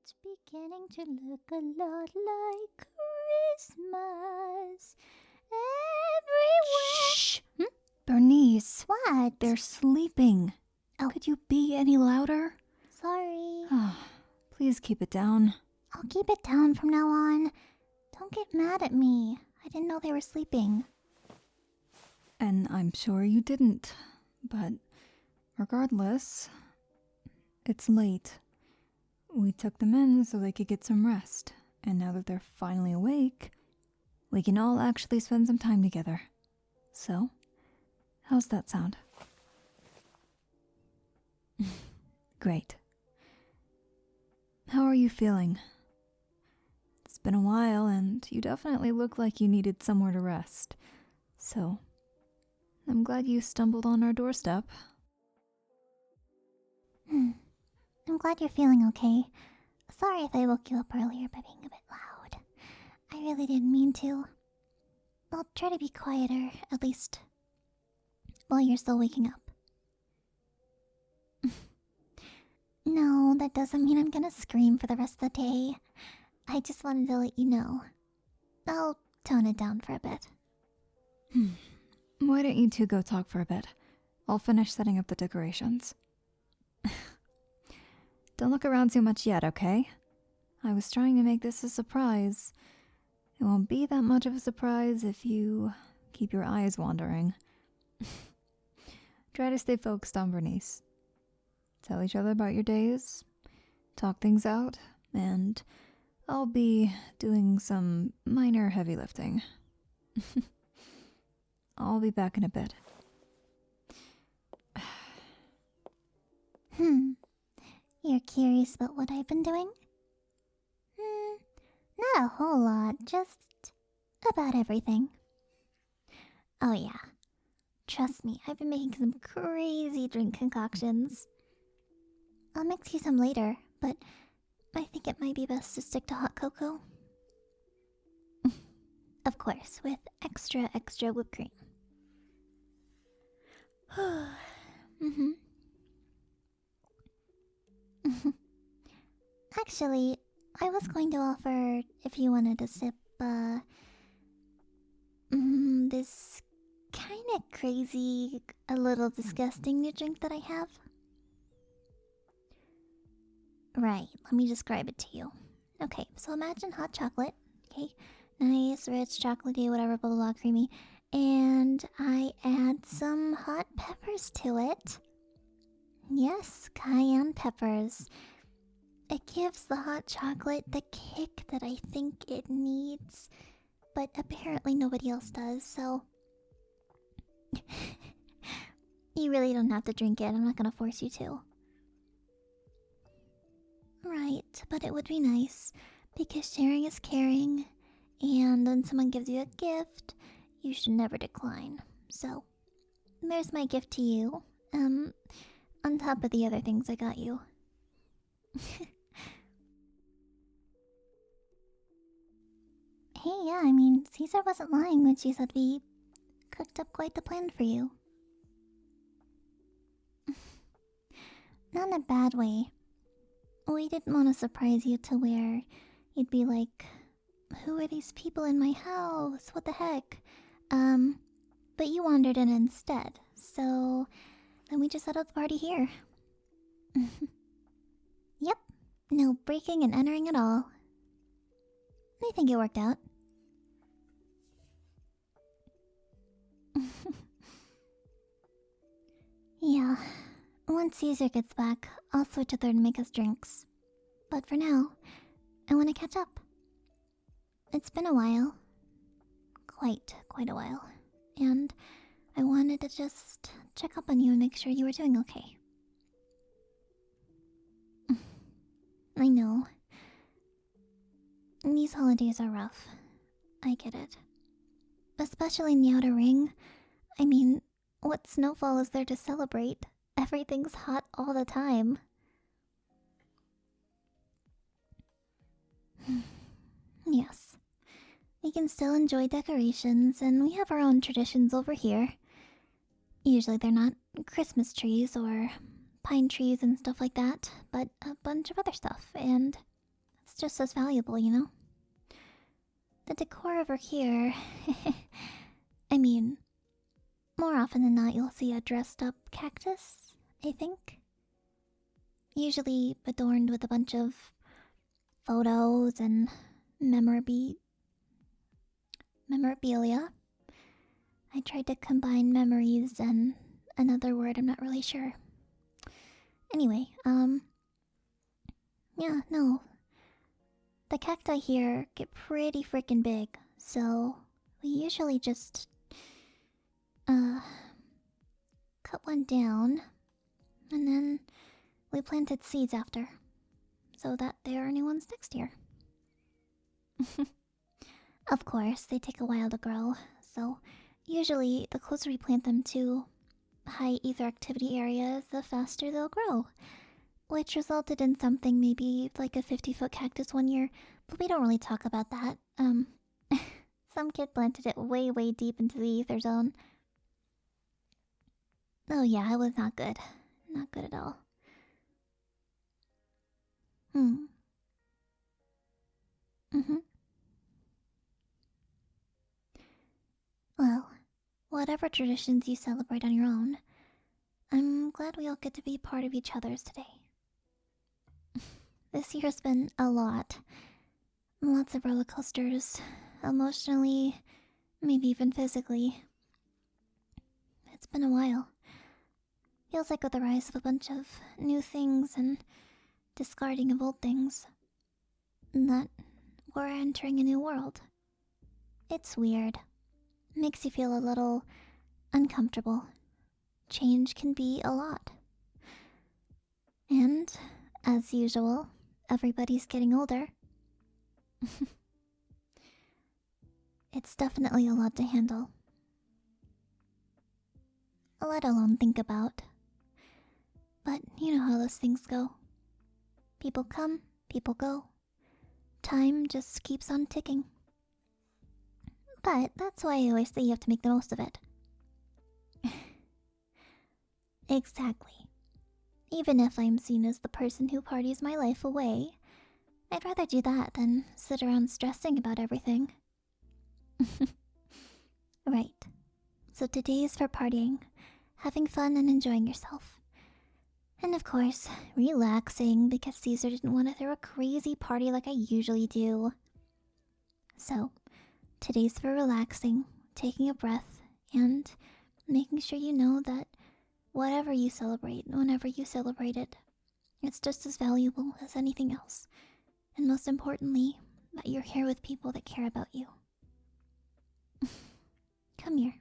It's beginning to look a lot like Christmas everywhere. Shh! Bernice. What? They're sleeping. Oh. Could you be any louder? Sorry. Please keep it down. I'll keep it down from now on. Don't get mad at me. I didn't know they were sleeping. And I'm sure you didn't. But regardless, it's late. We took them in so they could get some rest. And now that they're finally awake, we can all actually spend some time together. So, how's that sound? Great. How are you feeling? It's been a while and you definitely look like you needed somewhere to rest. So, I'm glad you stumbled on our doorstep. I'm glad you're feeling okay. Sorry if I woke you up earlier by being a bit loud. I really didn't mean to. I'll try to be quieter, at least while you're still waking up. No, that doesn't mean I'm gonna scream for the rest of the day. I just wanted to let you know. I'll tone it down for a bit. Why don't you two go talk for a bit? I'll finish setting up the decorations. Don't look around too much yet, okay? I was trying to make this a surprise. It won't be that much of a surprise if you keep your eyes wandering. Try to stay focused on Bernice. Tell each other about your days, talk things out, and I'll be doing some minor heavy lifting. I'll be back in a bit. You're curious about what I've been doing? Not a whole lot, just about everything. Oh yeah. Trust me, I've been making some crazy drink concoctions. I'll mix you some later, but I think it might be best to stick to hot cocoa. Of course, with extra whipped cream. Actually, I was going to offer if you wanted to sip, this kinda crazy, a little disgusting new drink that I have. Right, let me describe it to you. Okay, so imagine hot chocolate, okay? Nice, rich, chocolatey, whatever, blah, blah, blah, creamy. And I add some hot peppers to it. Yes, cayenne peppers. It gives the hot chocolate the kick that I think it needs, but apparently nobody else does, so... You really don't have to drink it, I'm not gonna force you to. Right, but it would be nice, because sharing is caring, and when someone gives you a gift, you should never decline. So, there's my gift to you, on top of the other things I got you. Hey, yeah, I mean, Caesar wasn't lying when she said we cooked up quite the plan for you. Not in a bad way. We didn't want to surprise you to where you'd be like, who are these people in my house? What the heck? But you wandered in instead, so then we just set up the party here. Yep, no breaking and entering at all. I think it worked out. Yeah, once Caesar gets back, I'll switch with her to make us drinks. But for now, I want to catch up. It's been a while. Quite a while. And I wanted to just check up on you and make sure you were doing okay. I know. These holidays are rough. I get it. Especially in the Outer Ring. I mean, what snowfall is there to celebrate? Everything's hot all the time. Yes. We can still enjoy decorations, and we have our own traditions over here. Usually they're not Christmas trees or pine trees and stuff like that, but a bunch of other stuff, and just as valuable, you know? The decor over here... I mean, more often than not you'll see a dressed up cactus, I think. Usually adorned with a bunch of photos and memorabilia. I tried to combine memories and another word I'm not really sure. Anyway, yeah, no. The cacti here get pretty freaking big, so we usually just, cut one down, and then we planted seeds after, so that there are new ones next year. Of course, they take a while to grow, so usually the closer we plant them to high ether activity areas, the faster they'll grow. Which resulted in something maybe like a 50-foot cactus one year, but we don't really talk about that. Some kid planted it way, way deep into the ether zone. Oh yeah, it was not good. Not good at all. Well, whatever traditions you celebrate on your own, I'm glad we all get to be part of each other's today. This year's been a lot. Lots of roller coasters, emotionally, maybe even physically. It's been a while. Feels like with the rise of a bunch of new things and discarding of old things, that we're entering a new world. It's weird. Makes you feel a little uncomfortable. Change can be a lot. And, as usual, everybody's getting older. It's definitely a lot to handle. Let alone think about. But you know how those things go. People come, people go. Time just keeps on ticking. But that's why I always say you have to make the most of it. Exactly. Even if I'm seen as the person who parties my life away, I'd rather do that than sit around stressing about everything. Right. So today is for partying, having fun and enjoying yourself. And of course, relaxing because Caesar didn't want to throw a crazy party like I usually do. So, today's for relaxing, taking a breath, and making sure you know that whatever you celebrate, whenever you celebrate it, it's just as valuable as anything else. And most importantly, that you're here with people that care about you. Come here.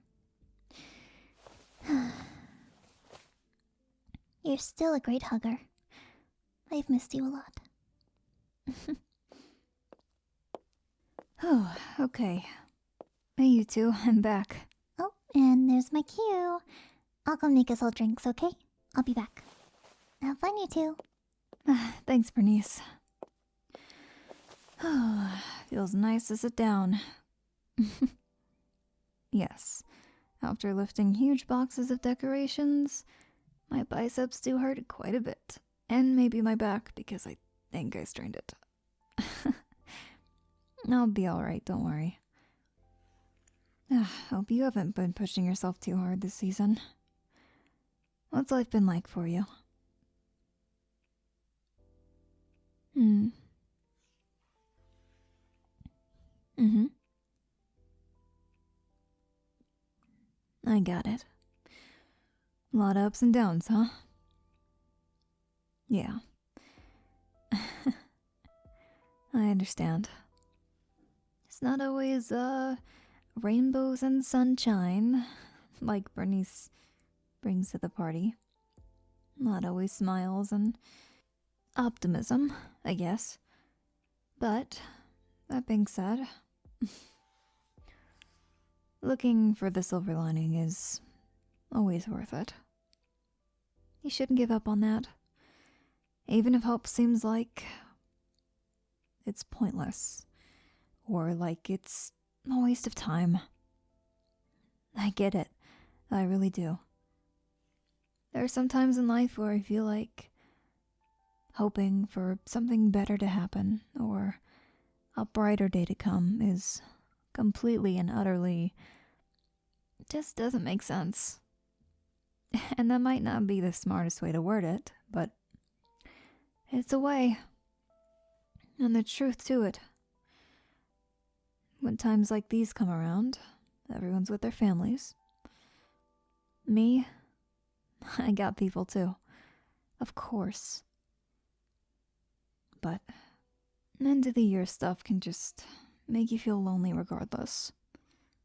You're still a great hugger. I've missed you a lot. Oh, okay. Hey, you two, I'm back. Oh, and there's my cue. I'll go make us all drinks, okay? I'll be back. Have fun, you two. Thanks, Bernice. Feels nice to sit down. Yes, after lifting huge boxes of decorations, my biceps do hurt quite a bit. And maybe my back, because I think I strained it. I'll be alright, don't worry. Hope you haven't been pushing yourself too hard this season. What's life been like for you? I got it. A lot of ups and downs, huh? Yeah. I understand. It's not always, rainbows and sunshine, like Bernice brings to the party. Not always smiles and optimism, I guess. But, that being said, looking for the silver lining is always worth it. You shouldn't give up on that. Even if hope seems like it's pointless, or like it's a waste of time. I get it. I really do. There are some times in life where I feel like hoping for something better to happen or a brighter day to come is completely and utterly just doesn't make sense. And that might not be the smartest way to word it, but it's a way. And there's truth to it. When times like these come around, everyone's with their families. Me, I got people too. Of course. But end of the year stuff can just make you feel lonely regardless.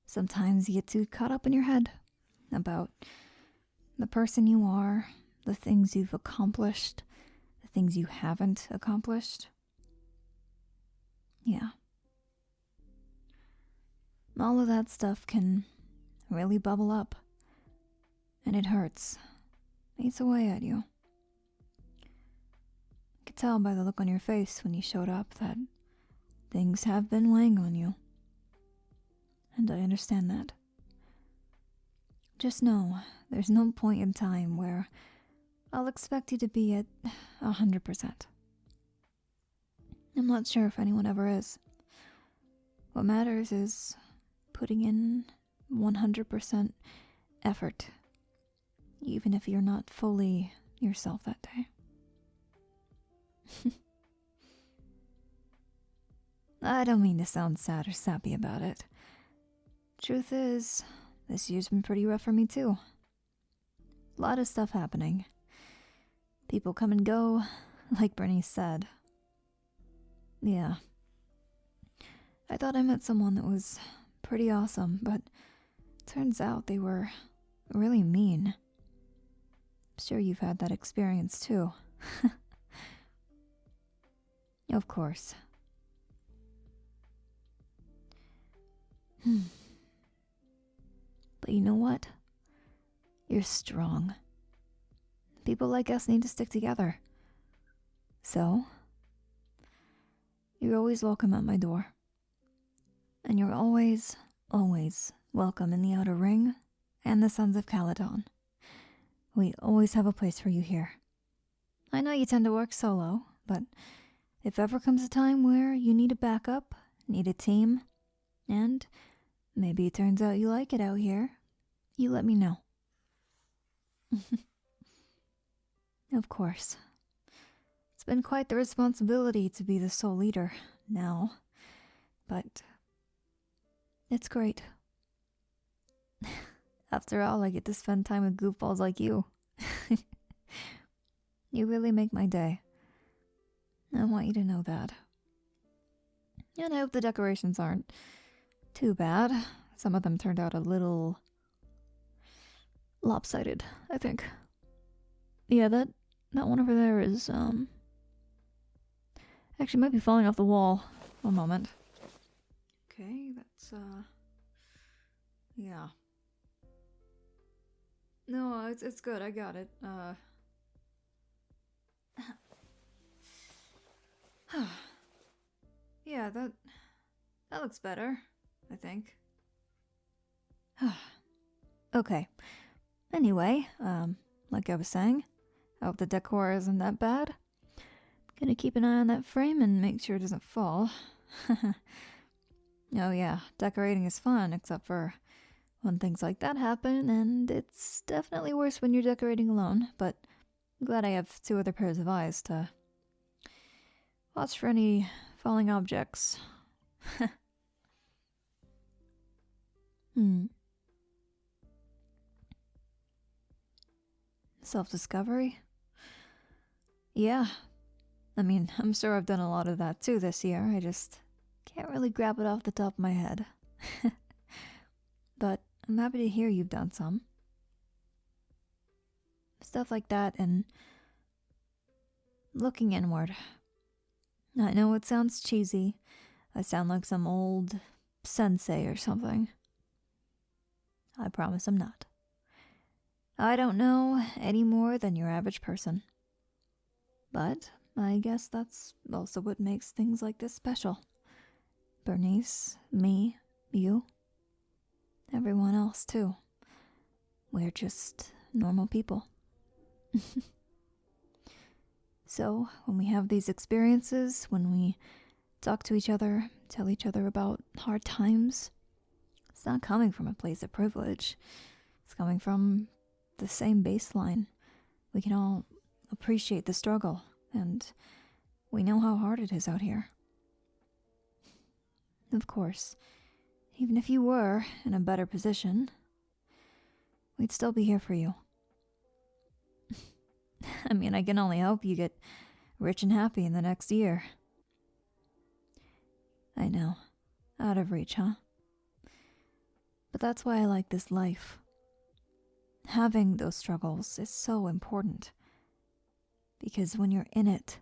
Sometimes you get too caught up in your head about the person you are, the things you've accomplished, the things you haven't accomplished. Yeah. All of that stuff can really bubble up. And it hurts. Eats away at you. I could tell by the look on your face when you showed up that things have been weighing on you. And I understand that. Just know, there's no point in time where I'll expect you to be at 100%. I'm not sure if anyone ever is. What matters is putting in 100% effort, even if you're not fully yourself that day. I don't mean to sound sad or sappy about it. Truth is, this year's been pretty rough for me too. A lot of stuff happening. People come and go, like Bernice said. Yeah. I thought I met someone that was pretty awesome, but turns out they were really mean. I'm sure you've had that experience too. Of course. But you know what? You're strong. People like us need to stick together. So, you're always welcome at my door. And you're always, always welcome in the Outer Ring and the Sons of Calydon. We always have a place for you here. I know you tend to work solo, but if ever comes a time where you need a backup, need a team, and maybe it turns out you like it out here, you let me know. Of course. It's been quite the responsibility to be the sole leader now, but it's great. After all, I get to spend time with goofballs like you. You really make my day. I want you to know that. And I hope the decorations aren't too bad. Some of them turned out a little lopsided, I think. Yeah, that one over there is, actually might be falling off the wall. One moment. Okay, that's, yeah. No, it's good, I got it. Yeah, that looks better, I think. Okay. Anyway, like I was saying, I hope the decor isn't that bad. Gonna keep an eye on that frame and make sure it doesn't fall. Oh yeah, decorating is fun, except for when things like that happen, and it's definitely worse when you're decorating alone, but I'm glad I have 2 other pairs of eyes to watch for any falling objects. Self-discovery? Yeah. I mean, I'm sure I've done a lot of that too this year. I just can't really grab it off the top of my head. But I'm happy to hear you've done some. Stuff like that and looking inward. I know it sounds cheesy. I sound like some old sensei or something. I promise I'm not. I don't know any more than your average person. But I guess that's also what makes things like this special. Bernice, me, you, everyone else too. We're just normal people. So, when we have these experiences, when we talk to each other, tell each other about hard times, it's not coming from a place of privilege. It's coming from the same baseline. We can all appreciate the struggle, and we know how hard it is out here. Of course, even if you were in a better position, we'd still be here for you. I mean, I can only hope you get rich and happy in the next year. I know, out of reach, huh? But that's why I like this life. Having those struggles is so important. Because when you're in it,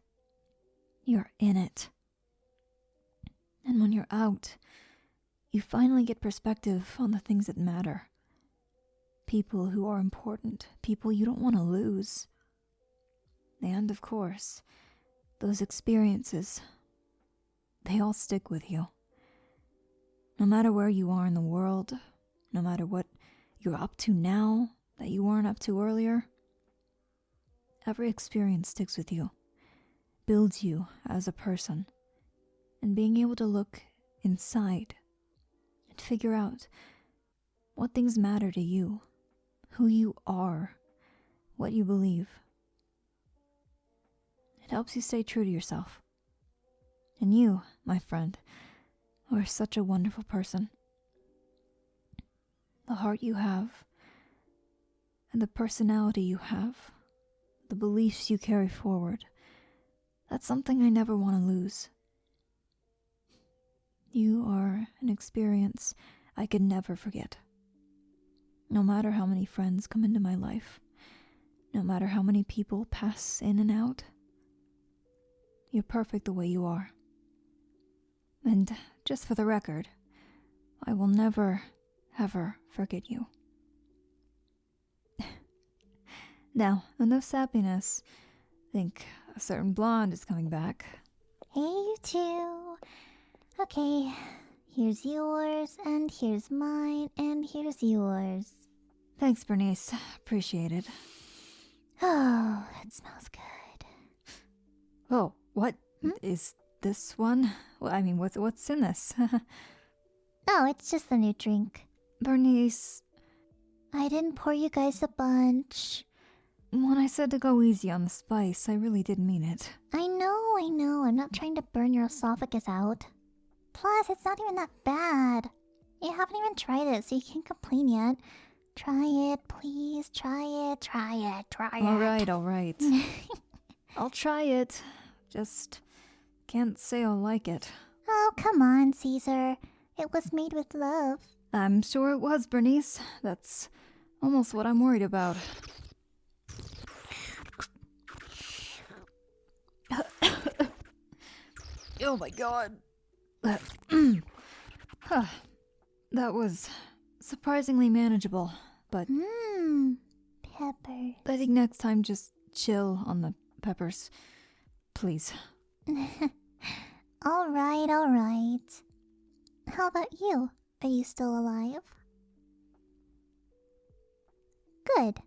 you're in it. And when you're out, you finally get perspective on the things that matter. People who are important, people you don't want to lose. And of course, those experiences, they all stick with you. No matter where you are in the world, no matter what you're up to now that you weren't up to earlier, every experience sticks with you, builds you as a person, and being able to look inside and figure out what things matter to you, who you are, what you believe. It helps you stay true to yourself. And you, my friend, are such a wonderful person. The heart you have, and the personality you have, the beliefs you carry forward, that's something I never want to lose. You are an experience I could never forget. No matter how many friends come into my life, no matter how many people pass in and out, you're perfect the way you are. And just for the record, I will never, ever forget you. Now, enough sappiness. Think a certain blonde is coming back. Hey, you two. Okay, here's yours, and here's mine, and here's yours. Thanks, Bernice. Appreciate it. Oh, that smells good. Oh, what is this one? Well, I mean, what's in this? Oh, it's just the new drink. Bernice, I didn't pour you guys a bunch. when I said to go easy on the spice, I really did mean it. I know. I'm not trying to burn your esophagus out. Plus, it's not even that bad. You haven't even tried it, so you can't complain yet. Try it, please. Try it. All right. I'll try it. Just can't say I'll like it. Oh, come on, Caesar. It was made with love. I'm sure it was, Bernice. That's almost what I'm worried about. Oh my god. That was surprisingly manageable, but Peppers. I think next time just chill on the peppers. Please. All right. How about you? Are you still alive? Good.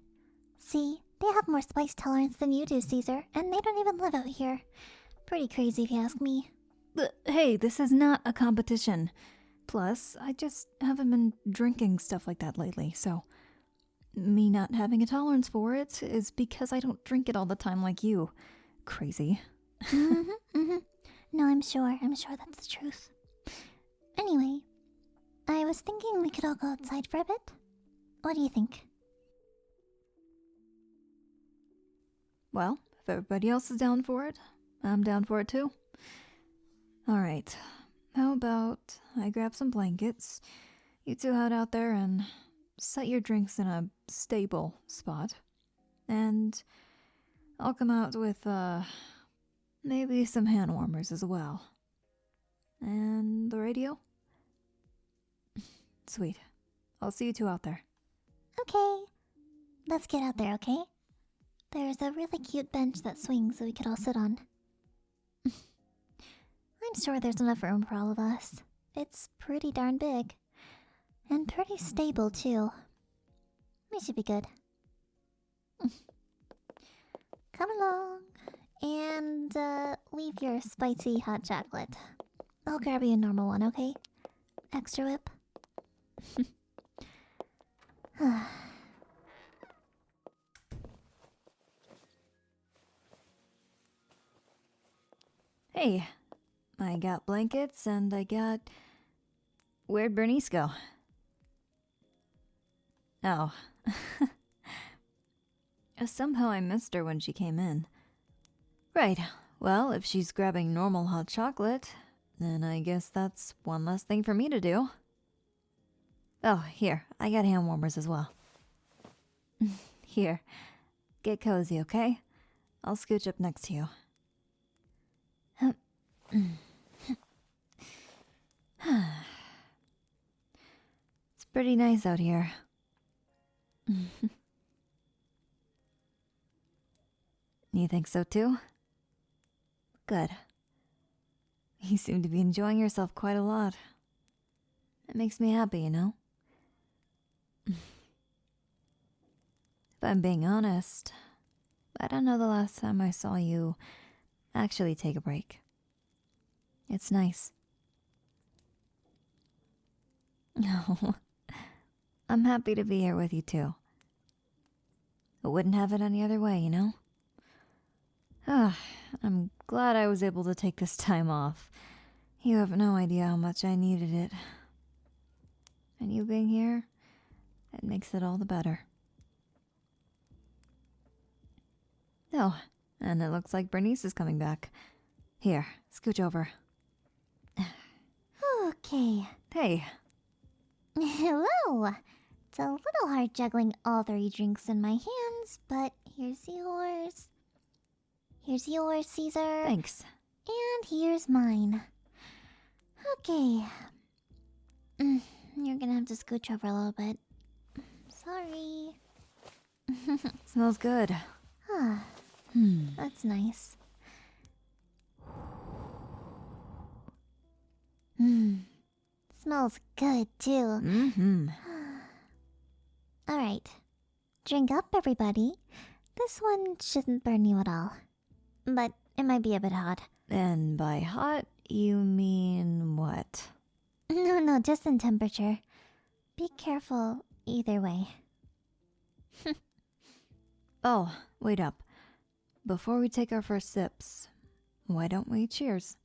See, they have more spice tolerance than you do, Caesar, and they don't even live out here. Pretty crazy if you ask me. Hey, this is not a competition. Plus, I just haven't been drinking stuff like that lately, so me not having a tolerance for it is because I don't drink it all the time like you. Crazy. No, I'm sure that's the truth. Anyway, I was thinking we could all go outside for a bit. What do you think? Well, if everybody else is down for it, I'm down for it too. Alright, how about I grab some blankets, you two head out there and set your drinks in a stable spot, and I'll come out with, maybe some hand warmers as well. And the radio? Sweet. I'll see you two out there. Okay. Let's get out there, okay? There's a really cute bench that swings that we could all sit on. I'm sure there's enough room for all of us. It's pretty darn big. And pretty stable, too. We should be good. Come along. And, leave your spicy hot chocolate. I'll grab you a normal one, okay? Extra whip. Hey, I got blankets and I got... Where'd Bernice go? Oh. Somehow I missed her when she came in. Right, well, if she's grabbing normal hot chocolate, then I guess that's one less thing for me to do. Oh, here, I got hand warmers as well. Here, get cozy, okay? I'll scooch up next to you. It's pretty nice out here. You think so too? Good. You seem to be enjoying yourself quite a lot. It makes me happy, you know? If I'm being honest, I don't know the last time I saw you actually take a break. It's nice. No, I'm happy to be here with you too. I wouldn't have it any other way, you know? I'm glad I was able to take this time off. You have no idea how much I needed it. And you being here, it makes it all the better. Oh, and it looks like Bernice is coming back. Here, scooch over. Okay. Hey. Hello! It's a little hard juggling all 3 drinks in my hands, but here's yours. Here's yours, Caesar. Thanks. And here's mine. Okay. You're gonna have to scooch over a little bit. Sorry. Smells good. That's nice. Smells good, too. Alright. Drink up, everybody. This one shouldn't burn you at all. But it might be a bit hot. And by hot, you mean what? No, just in temperature. Be careful either way. Oh, wait up. Before we take our first sips, why don't we cheers?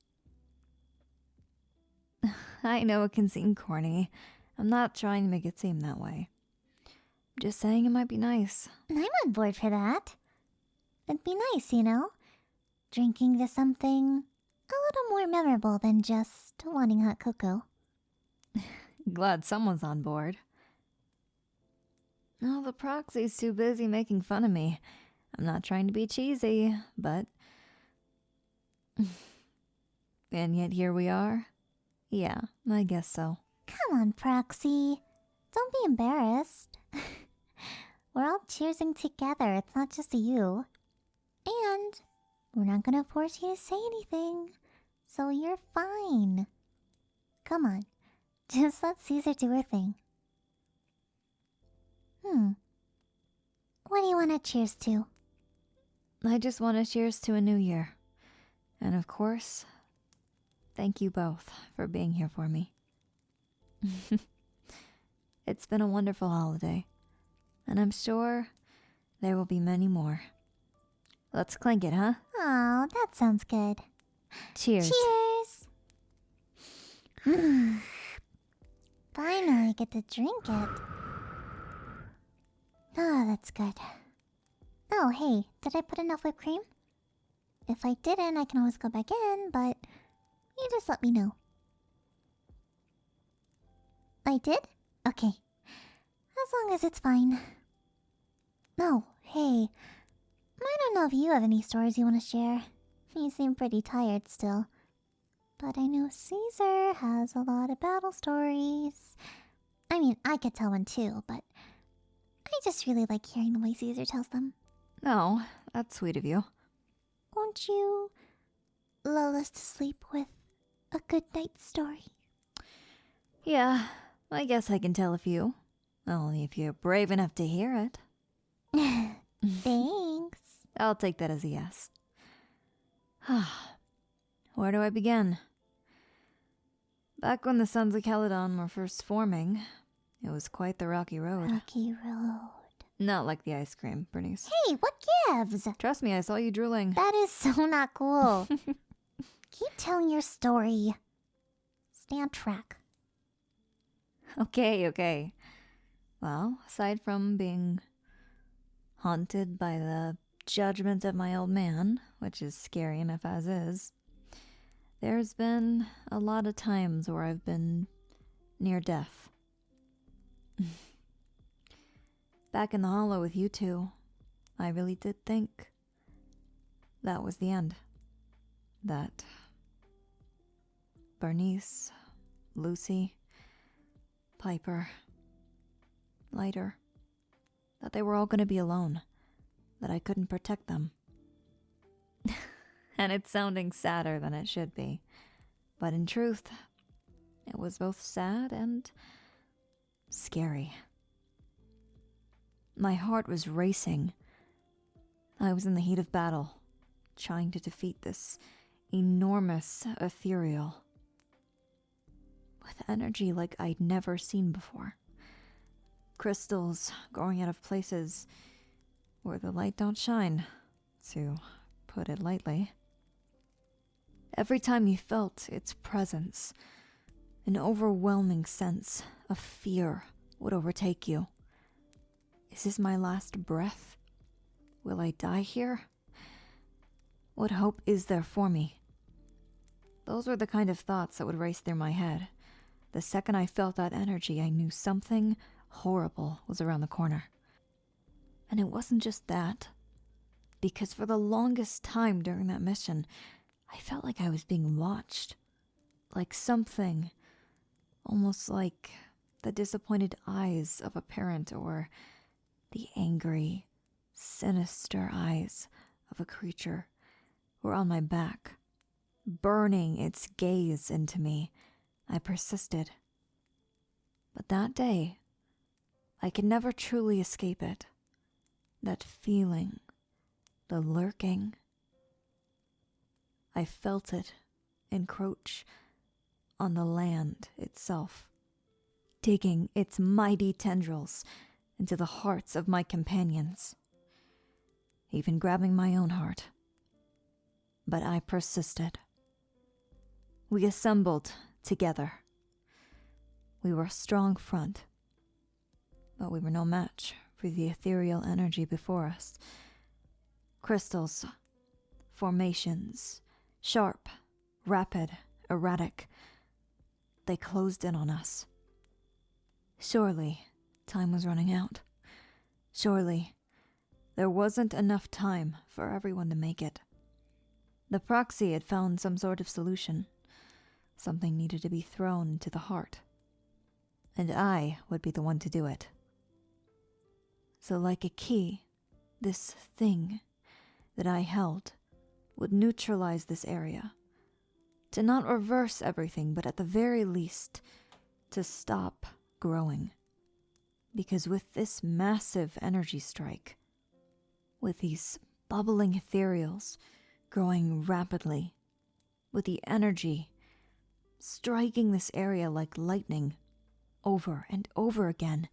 I know it can seem corny. I'm not trying to make it seem that way. I'm just saying it might be nice. I'm on board for that. It'd be nice, you know? Drinking to something a little more memorable than just wanting hot cocoa. Glad someone's on board. No, the proxy's too busy making fun of me. I'm not trying to be cheesy, but... And yet here we are. Yeah, I guess so. Come on, Proxy. Don't be embarrassed. We're all cheersing together, it's not just you. And we're not gonna force you to say anything, so you're fine. Come on, just let Caesar do her thing. What do you want to cheers to? I just want to cheers to a new year. And of course, thank you both for being here for me. It's been a wonderful holiday, and I'm sure there will be many more. Let's clink it, huh? Oh, that sounds good. Cheers. Cheers! Finally get to drink it. Oh, that's good. Oh, hey, did I put enough whipped cream? If I didn't, I can always go back in, but you just let me know. I did? Okay. As long as it's fine. Oh, hey. I don't know if you have any stories you want to share. You seem pretty tired still. But I know Caesar has a lot of battle stories. I mean, I could tell one too, but I just really like hearing the way Caesar tells them. Oh, that's sweet of you. Won't you lull us to sleep with a good night story? Yeah, I guess I can tell a few. Only if you're brave enough to hear it. Thanks. I'll take that as a yes. Where do I begin? Back when the Sons of Calydon were first forming, it was quite the rocky road. Rocky road. Not like the ice cream, Bernice. Hey, what gives? Trust me, I saw you drooling. That is so not cool. Keep telling your story. Stay on track. Okay. Well, aside from being haunted by the judgment of my old man, which is scary enough as is, there's been a lot of times where I've been near death. Back in the hollow with you two, I really did think that was the end. That Bernice, Lucy, Piper, Lighter, that they were all going to be alone, that I couldn't protect them. And it's sounding sadder than it should be. But in truth, it was both sad and scary. My heart was racing. I was in the heat of battle, trying to defeat this enormous ethereal with energy like I'd never seen before. Crystals growing out of places where the light don't shine, to put it lightly. Every time you felt its presence, an overwhelming sense of fear would overtake you. Is this my last breath? Will I die here? What hope is there for me? Those were the kind of thoughts that would race through my head. The second I felt that energy, I knew something horrible was around the corner. And it wasn't just that, because for the longest time during that mission, I felt like I was being watched. Like something, almost like the disappointed eyes of a parent or the angry, sinister eyes of a creature were on my back, burning its gaze into me. I persisted. But that day, I could never truly escape it. That feeling, the lurking. I felt it encroach on the land itself, digging its mighty tendrils into the hearts of my companions, even grabbing my own heart. But I persisted. We assembled together. We were a strong front, but we were no match for the ethereal energy before us. Crystals, formations, sharp, rapid, erratic. They closed in on us. Surely, time was running out. Surely, there wasn't enough time for everyone to make it. The proxy had found some sort of solution. Something needed to be thrown into the heart. And I would be the one to do it. So like a key, this thing that I held would neutralize this area. To not reverse everything, but at the very least, to stop growing. Because with this massive energy strike, with these bubbling ethereals growing rapidly, with the energy striking this area like lightning over and over again,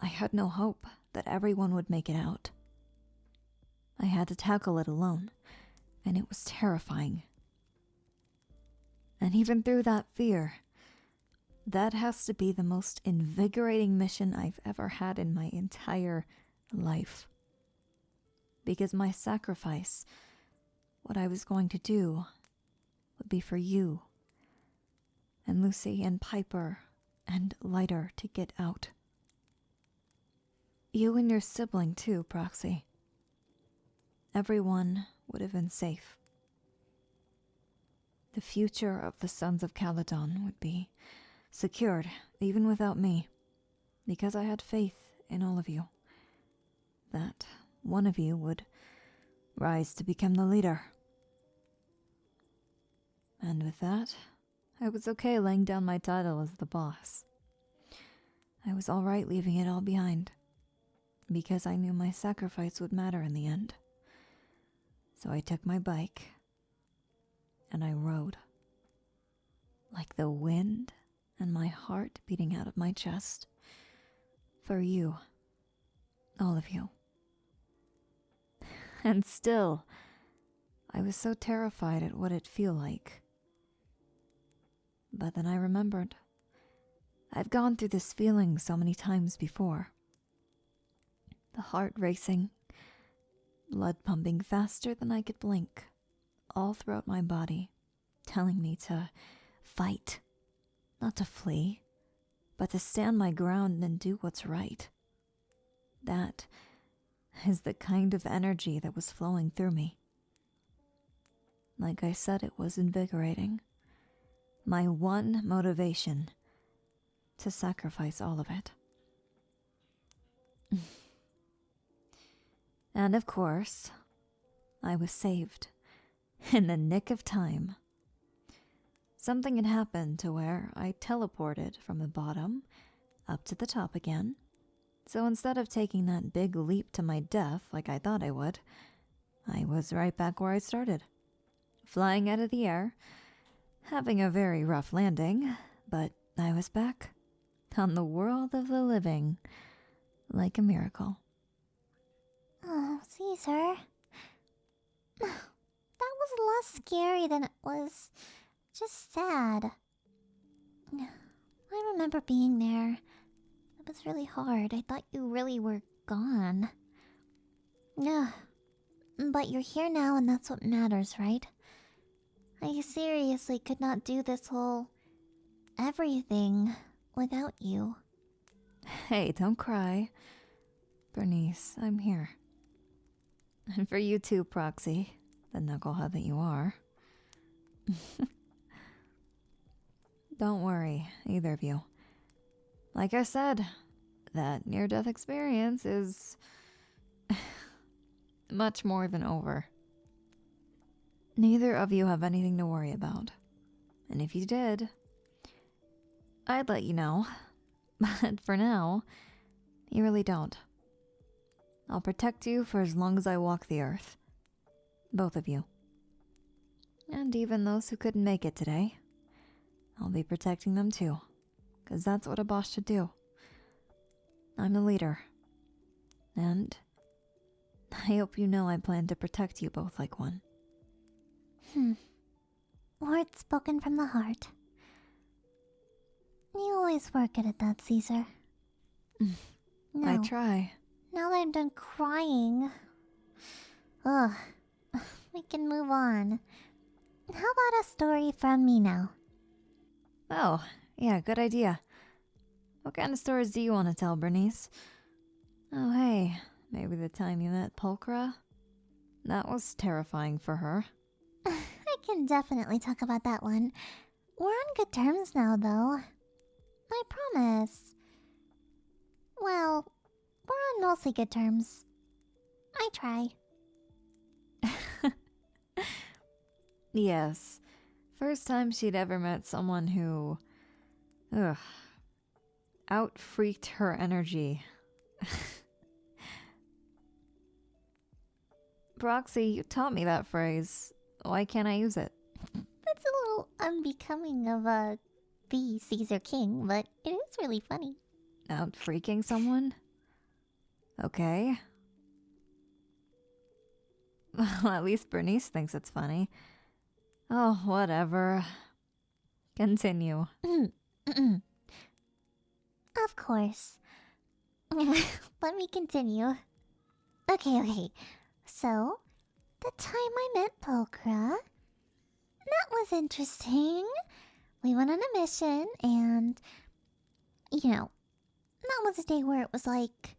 I had no hope that everyone would make it out. I had to tackle it alone, and it was terrifying. And even through that fear, that has to be the most invigorating mission I've ever had in my entire life. Because my sacrifice, what I was going to do, would be for you, and Lucy and Piper and Lighter to get out. You and your sibling too, Proxy. Everyone would have been safe. The future of the Sons of Calydon would be secured, even without me, because I had faith in all of you, that one of you would rise to become the leader. And with that, I was okay laying down my title as the boss. I was all right leaving it all behind, because I knew my sacrifice would matter in the end. So I took my bike and I rode. Like the wind and my heart beating out of my chest. For you. All of you. And still, I was so terrified at what it'd feel like. But then I remembered. I've gone through this feeling so many times before. The heart racing, blood pumping faster than I could blink, all throughout my body, telling me to fight, not to flee, but to stand my ground and do what's right. That is the kind of energy that was flowing through me. Like I said, it was invigorating. My one motivation, to sacrifice all of it. And of course, I was saved in the nick of time. Something had happened to where I teleported from the bottom up to the top again. So instead of taking that big leap to my death like I thought I would, I was right back where I started, flying out of the air, having a very rough landing, but I was back on the world of the living, like a miracle. Oh, Caesar. That was less scary than it was just sad. I remember being there. It was really hard. I thought you really were gone. Ugh. But you're here now and that's what matters, right? I seriously could not do this whole everything without you. Hey, don't cry. Bernice, I'm here. And for you too, Proxy, the knucklehead that you are. Don't worry, either of you. Like I said, that near-death experience is much more than over. Neither of you have anything to worry about. And if you did, I'd let you know. But for now, you really don't. I'll protect you for as long as I walk the earth. Both of you. And even those who couldn't make it today. I'll be protecting them too. 'Cause that's what a boss should do. I'm the leader. And I hope you know I plan to protect you both like one. Words spoken from the heart. You always were good at that, Caesar. Now, I try. now that I'm done crying, we can move on. How about a story from me now? Oh, yeah, good idea. What kind of stories do you want to tell, Bernice? Oh, hey, maybe the time you met Pulchra? That was terrifying for her. I can definitely talk about that one. We're on good terms now, though. I promise. Well, we're on mostly good terms. I try. Yes. First time she'd ever met someone who... out-freaked her energy. Proxy, you taught me that phrase. Why can't I use it? It's a little unbecoming of the Caesar King, but it is really funny. Out-freaking someone? Okay. Well, at least Bernice thinks it's funny. Oh, whatever. Continue. Of course. Let me continue. Okay. So, the time I met Pulchra, that was interesting. We went on a mission, and, that was a day where it was like,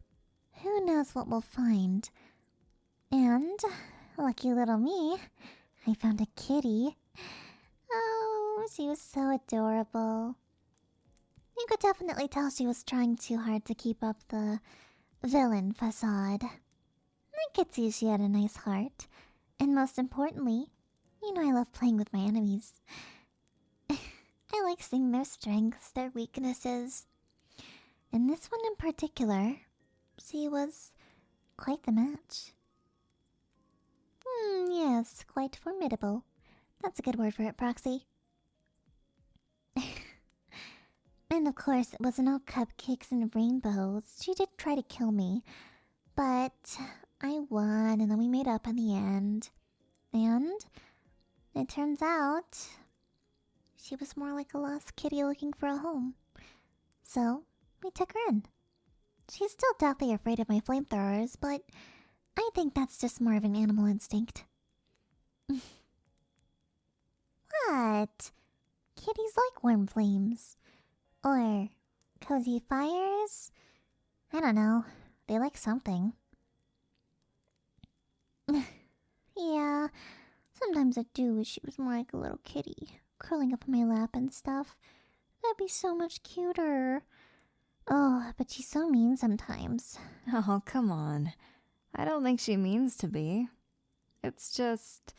who knows what we'll find. And, lucky little me, I found a kitty. Oh, she was so adorable. You could definitely tell she was trying too hard to keep up the villain facade. I could see she had a nice heart. And most importantly, I love playing with my enemies. I like seeing their strengths, their weaknesses. And this one in particular, she was quite the match. Yes, quite formidable. That's a good word for it, Proxy. And of course, it wasn't all cupcakes and rainbows. She did try to kill me. But I won, and then we made up in the end. And it turns out she was more like a lost kitty looking for a home. So we took her in. She's still deathly afraid of my flamethrowers, but I think that's just more of an animal instinct. What? Kitties like warm flames. Or cozy fires? I don't know. They like something. Yeah, sometimes I do wish she was more like a little kitty, curling up in my lap and stuff. That'd be so much cuter. Oh, but she's so mean sometimes. Oh, come on. I don't think she means to be. It's just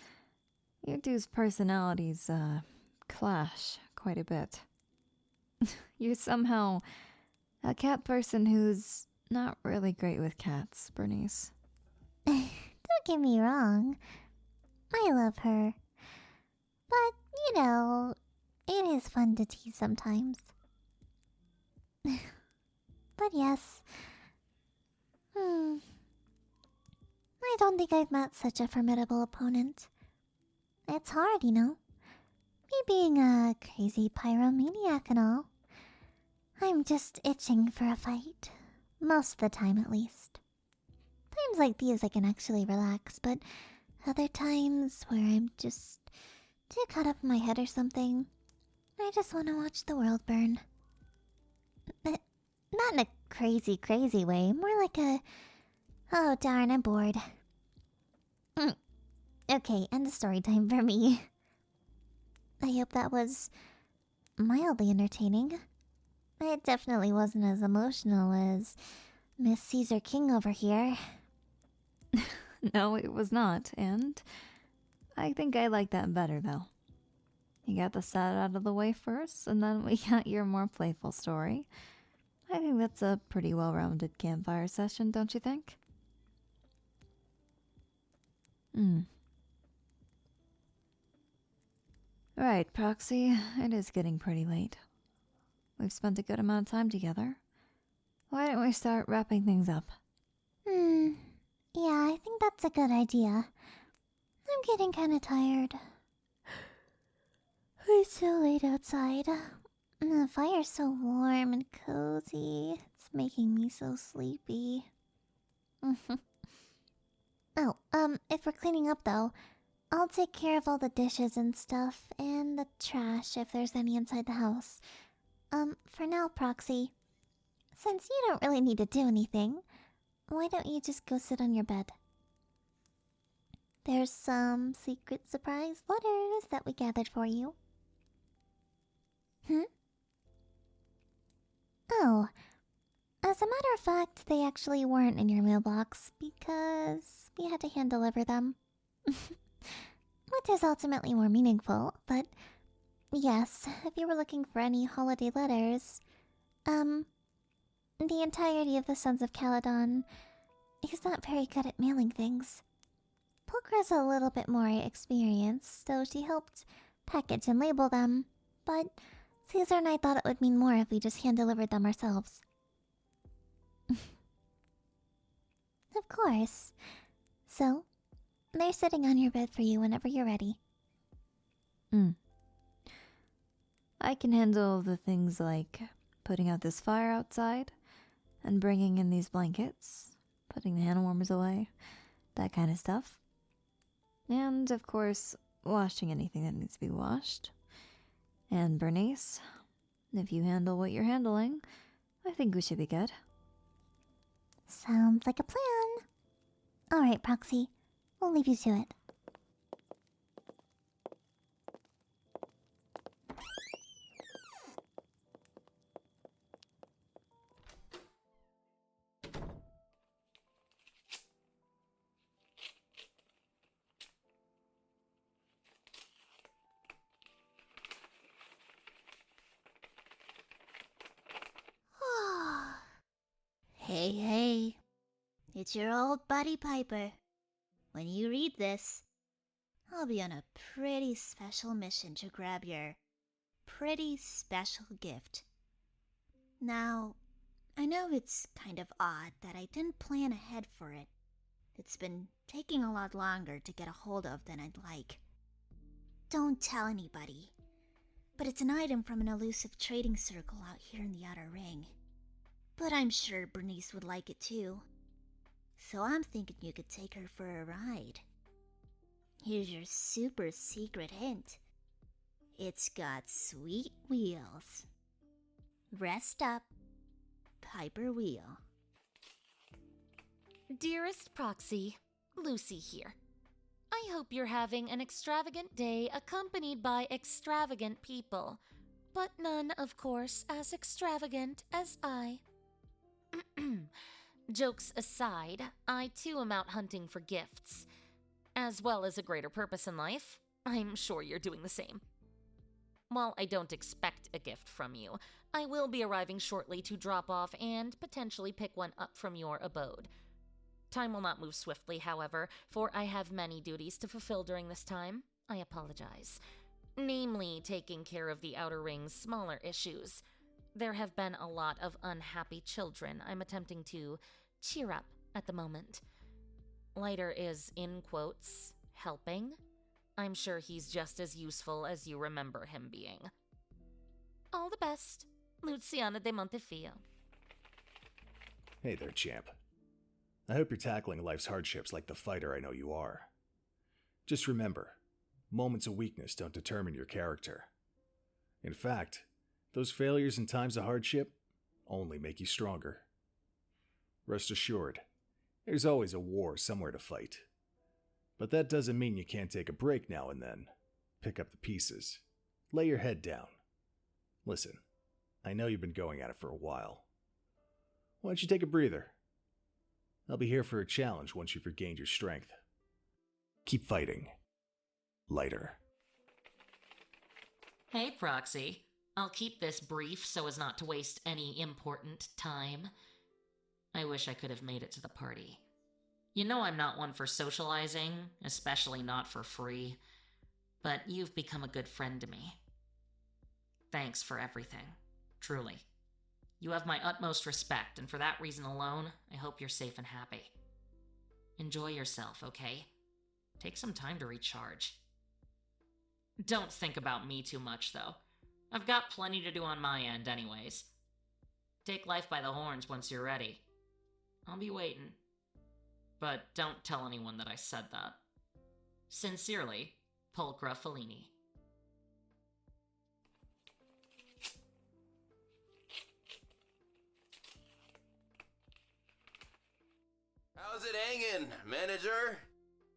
you two's personalities, clash quite a bit. You're somehow a cat person who's not really great with cats, Bernice. Don't get me wrong. I love her. But, you know, it is fun to tease sometimes. But yes. I don't think I've met such a formidable opponent. It's hard, you know. Me being a crazy pyromaniac and all. I'm just itching for a fight. Most of the time, at least. Times like these I can actually relax, but other times where I'm just too caught up in my head or something, I just want to watch the world burn. Not in a crazy way, more like a... Oh darn, I'm bored. Okay, end of story time for me. I hope that was mildly entertaining. It definitely wasn't as emotional as Miss Caesar King over here. No, it was not, and I think I like that better, though. You got the sad out of the way first, and then we got your more playful story. I think that's a pretty well-rounded campfire session, don't you think? Right, Proxy, it is getting pretty late. We've spent a good amount of time together. Why don't we start wrapping things up? Yeah, I think that's a good idea. I'm getting kinda tired. It's so late outside. And the fire's so warm and cozy. It's making me so sleepy. Oh, if we're cleaning up though, I'll take care of all the dishes and stuff, and the trash if there's any inside the house. For now, Proxy, since you don't really need to do anything, why don't you just go sit on your bed? There's some secret surprise letters that we gathered for you. Oh, as a matter of fact, they actually weren't in your mailbox because we had to hand deliver them. Which is ultimately more meaningful, but yes, if you were looking for any holiday letters, the entirety of the Sons of Calydon is not very good at mailing things. Pulchra's a little bit more experienced, so she helped package and label them, but Caesar and I thought it would mean more if we just hand-delivered them ourselves. Of course. So, they're sitting on your bed for you whenever you're ready. I can handle the things like putting out this fire outside and bringing in these blankets, putting the hand warmers away, that kind of stuff. And, of course, washing anything that needs to be washed. And Bernice, if you handle what you're handling, I think we should be good. Sounds like a plan. Alright, Proxy. We'll leave you to it. Hey, it's your old buddy Piper. When you read this, I'll be on a pretty special mission to grab your pretty special gift. Now, I know it's kind of odd that I didn't plan ahead for it. It's been taking a lot longer to get a hold of than I'd like. Don't tell anybody, but it's an item from an elusive trading circle out here in the Outer Ring. But I'm sure Bernice would like it too. So I'm thinking you could take her for a ride. Here's your super secret hint. It's got sweet wheels. Rest up, Piper Wheel. Dearest Proxy, Lucy here. I hope you're having an extravagant day accompanied by extravagant people, but none, of course, as extravagant as I. Jokes aside, I too am out hunting for gifts, as well as a greater purpose in life. I'm sure you're doing the same. While I don't expect a gift from you, I will be arriving shortly to drop off and potentially pick one up from your abode. Time will not move swiftly, however, for I have many duties to fulfill during this time. I apologize. Namely, taking care of the Outer Ring's smaller issues. There have been a lot of unhappy children I'm attempting to cheer up at the moment. Lighter is, in quotes, helping. I'm sure he's just as useful as you remember him being. All the best, Luciana de Montefio. Hey there, champ. I hope you're tackling life's hardships like the fighter I know you are. Just remember, moments of weakness don't determine your character. In fact, those failures in times of hardship only make you stronger. Rest assured, there's always a war somewhere to fight. But that doesn't mean you can't take a break now and then. Pick up the pieces. Lay your head down. Listen, I know you've been going at it for a while. Why don't you take a breather? I'll be here for a challenge once you've regained your strength. Keep fighting. Lighter. Hey, Proxy. I'll keep this brief so as not to waste any important time. I wish I could have made it to the party. You know I'm not one for socializing, especially not for free, but you've become a good friend to me. Thanks for everything, truly. You have my utmost respect, and for that reason alone, I hope you're safe and happy. Enjoy yourself, okay? Take some time to recharge. Don't think about me too much, though. I've got plenty to do on my end anyways. Take life by the horns once you're ready. I'll be waiting. But don't tell anyone that I said that. Sincerely, Pulchra Fellini. How's it hanging, manager?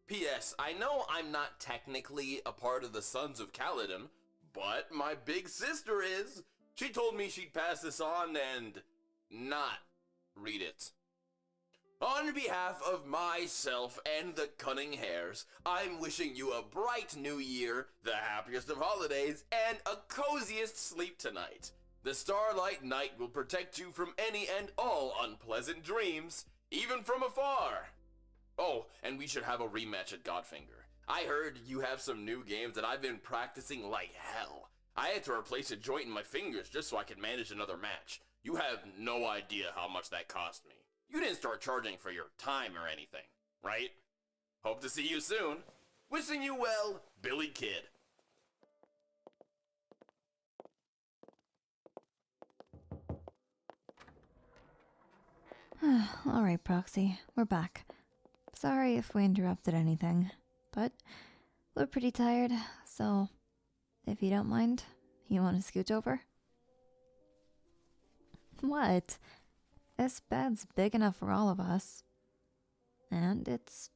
P.S. I know I'm not technically a part of the Sons of Calydon, but my big sister is. She told me she'd pass this on and not read it. On behalf of myself and the Cunning Hares, I'm wishing you a bright new year, the happiest of holidays, and a coziest sleep tonight. The Starlight Night will protect you from any and all unpleasant dreams, even from afar. Oh, and we should have a rematch at Godfinger. I heard you have some new games that I've been practicing like hell. I had to replace a joint in my fingers just so I could manage another match. You have no idea how much that cost me. You didn't start charging for your time or anything, right? Hope to see you soon. Wishing you well, Billy Kid. Alright, Proxy, we're back. Sorry if we interrupted anything, but we're pretty tired, so if you don't mind, you want to scooch over? What? This bed's big enough for all of us. And it's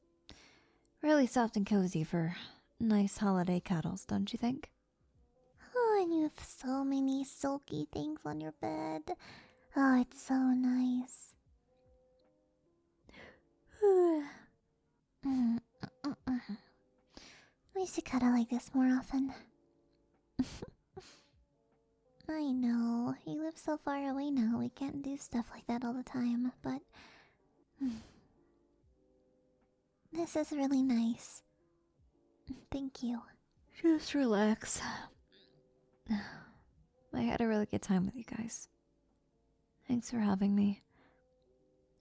really soft and cozy for nice holiday cuddles, don't you think? Oh, and you have so many silky things on your bed. Oh, it's so nice. We should cuddle like this more often. I know, you live so far away now, we can't do stuff like that all the time, but... this is really nice. Thank you. Just relax. I had a really good time with you guys. Thanks for having me.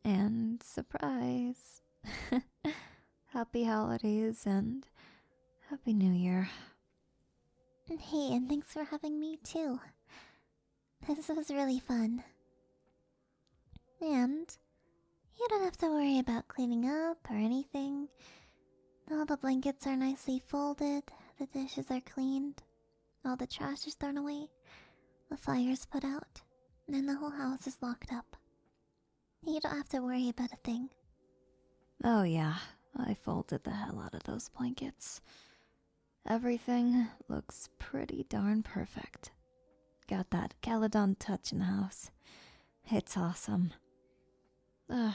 And surprise. Happy holidays and Happy New Year. Hey, and thanks for having me too. This was really fun. And you don't have to worry about cleaning up or anything. All the blankets are nicely folded, the dishes are cleaned, all the trash is thrown away, the fire's put out, and the whole house is locked up. You don't have to worry about a thing. Oh yeah, I folded the hell out of those blankets. Everything looks pretty darn perfect. Got that Calydon touch in the house. It's awesome. I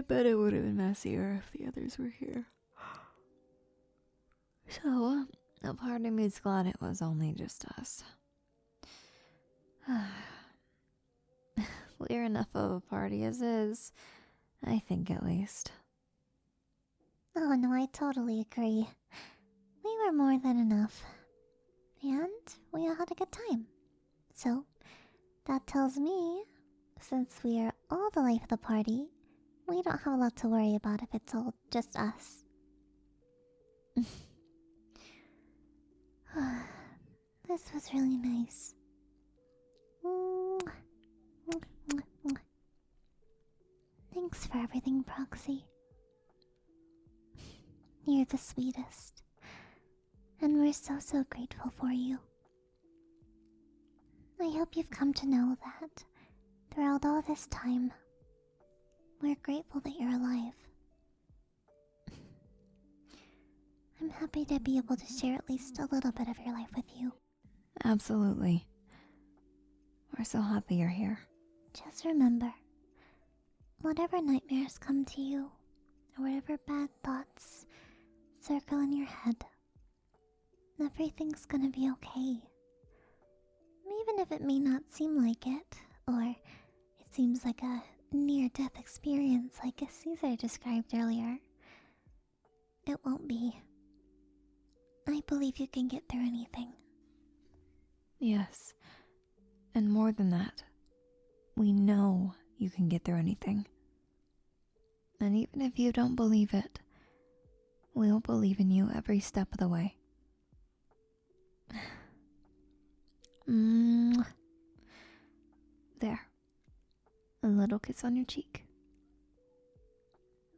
bet it would have been messier if the others were here. So, a part of me's glad it was only just us. We're enough of a party as is, I think at least. Oh no, I totally agree. We were more than enough. And we all had a good time. So, that tells me, since we are all the life of the party, we don't have a lot to worry about if it's all just us. This was really nice. Thanks for everything, Proxy. You're the sweetest. And we're so grateful for you. I hope you've come to know that throughout all this time, we're grateful that you're alive. I'm happy to be able to share at least a little bit of your life with you. Absolutely. We're so happy you're here. Just remember, whatever nightmares come to you, or whatever bad thoughts circle in your head, everything's gonna be okay. Even if it may not seem like it, or it seems like a near-death experience like Caesar described earlier, it won't be. I believe you can get through anything. Yes. And more than that, we know you can get through anything. And even if you don't believe it, we'll believe in you every step of the way. There. A little kiss on your cheek.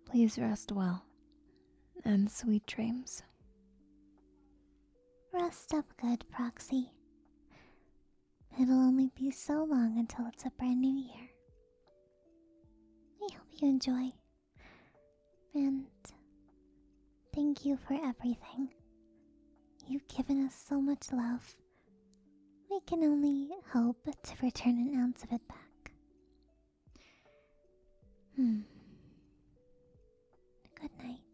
Please rest well. And sweet dreams. Rest up good, Proxy. It'll only be so long until it's a brand new year. I hope you enjoy. And thank you for everything. You've given us so much love. We can only hope to return an ounce of it back. Good night.